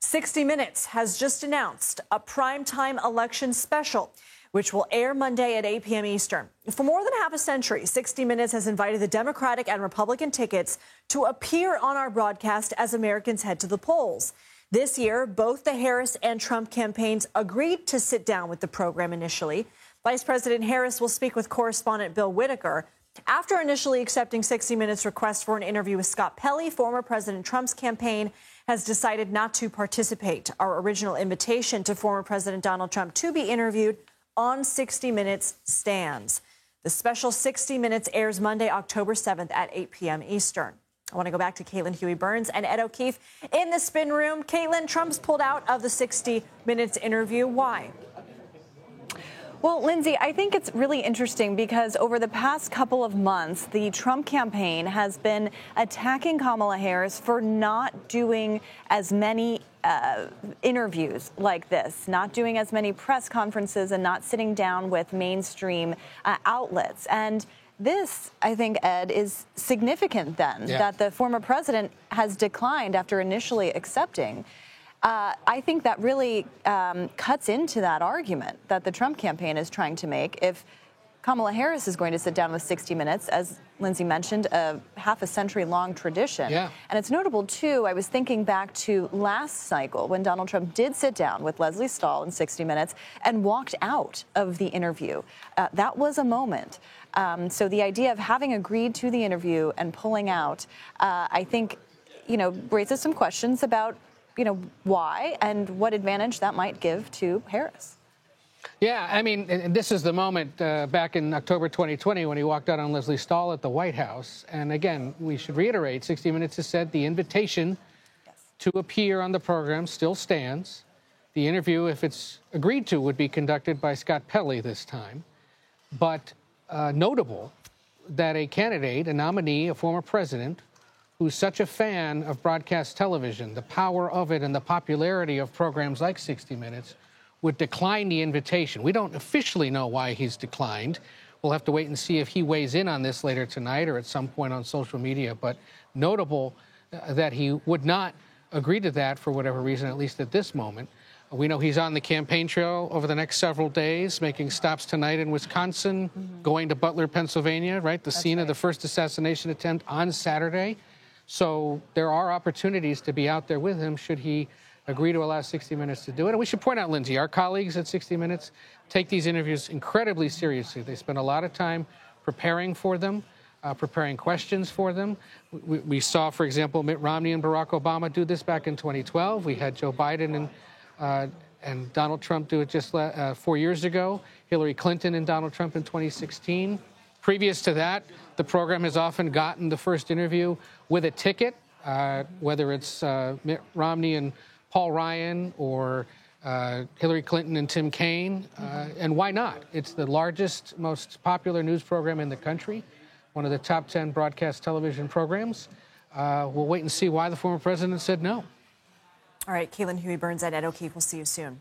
60 Minutes has just announced a primetime election special, which will air Monday at 8 p.m. Eastern. For more than half a century, 60 Minutes has invited the Democratic and Republican tickets to appear on our broadcast as Americans head to the polls. This year, both the Harris and Trump campaigns agreed to sit down with the program initially. Vice President Harris will speak with correspondent Bill Whitaker. After initially accepting 60 Minutes' request for an interview with Scott Pelley, former President Trump's campaign has decided not to participate. Our original invitation to former President Donald Trump to be interviewed on 60 Minutes stands. The special 60 Minutes airs Monday, October 7th at 8 p.m. Eastern. I want to go back to Caitlin Huey-Burns and Ed O'Keefe in the spin room. Caitlin, Trump's pulled out of the 60 Minutes interview. Why? Well, Lindsay, I think it's really interesting because over the past couple of months, the Trump campaign has been attacking Kamala Harris for not doing as many interviews like this, not doing as many press conferences and not sitting down with mainstream outlets. And this, I think, Ed, is significant then, that the former president has declined after initially accepting. I think that really cuts into that argument that the Trump campaign is trying to make. If Kamala Harris is going to sit down with 60 Minutes, as Lindsay mentioned, a half a century long tradition. And it's notable, too, I was thinking back to last cycle when Donald Trump did sit down with Lesley Stahl in 60 Minutes and walked out of the interview. That was a moment. So the idea of having agreed to the interview and pulling out, I think, raises some questions about why and what advantage that might give to Harris. Yeah, I mean, and this is the moment back in October 2020 when he walked out on Lesley Stahl at the White House. And again, we should reiterate, 60 Minutes has said the invitation to appear on the program still stands. The interview, if it's agreed to, would be conducted by Scott Pelley this time. But notable that a candidate, a nominee, a former president, who's such a fan of broadcast television, the power of it and the popularity of programs like 60 Minutes, would decline the invitation. We don't officially know why he's declined. We'll have to wait and see if he weighs in on this later tonight or at some point on social media. But notable that he would not agree to that for whatever reason, at least at this moment. We know he's on the campaign trail over the next several days, making stops tonight in Wisconsin, going to Butler, Pennsylvania, right? The scene of the first assassination attempt on Saturday. So there are opportunities to be out there with him should he agree to allow 60 Minutes to do it. And we should point out, Lindsay, our colleagues at 60 Minutes take these interviews incredibly seriously. They spend a lot of time preparing for them, preparing questions for them. We saw, for example, Mitt Romney and Barack Obama do this back in 2012. We had Joe Biden and Donald Trump do it just 4 years ago. Hillary Clinton and Donald Trump in 2016. Previous to that, the program has often gotten the first interview with a ticket, whether it's Mitt Romney and Paul Ryan or Hillary Clinton and Tim Kaine. And why not? It's the largest, most popular news program in the country, one of the top 10 broadcast television programs. We'll wait and see why the former president said no. All right, Caitlin Huey-Burns and Ed O'Keefe. We'll see you soon.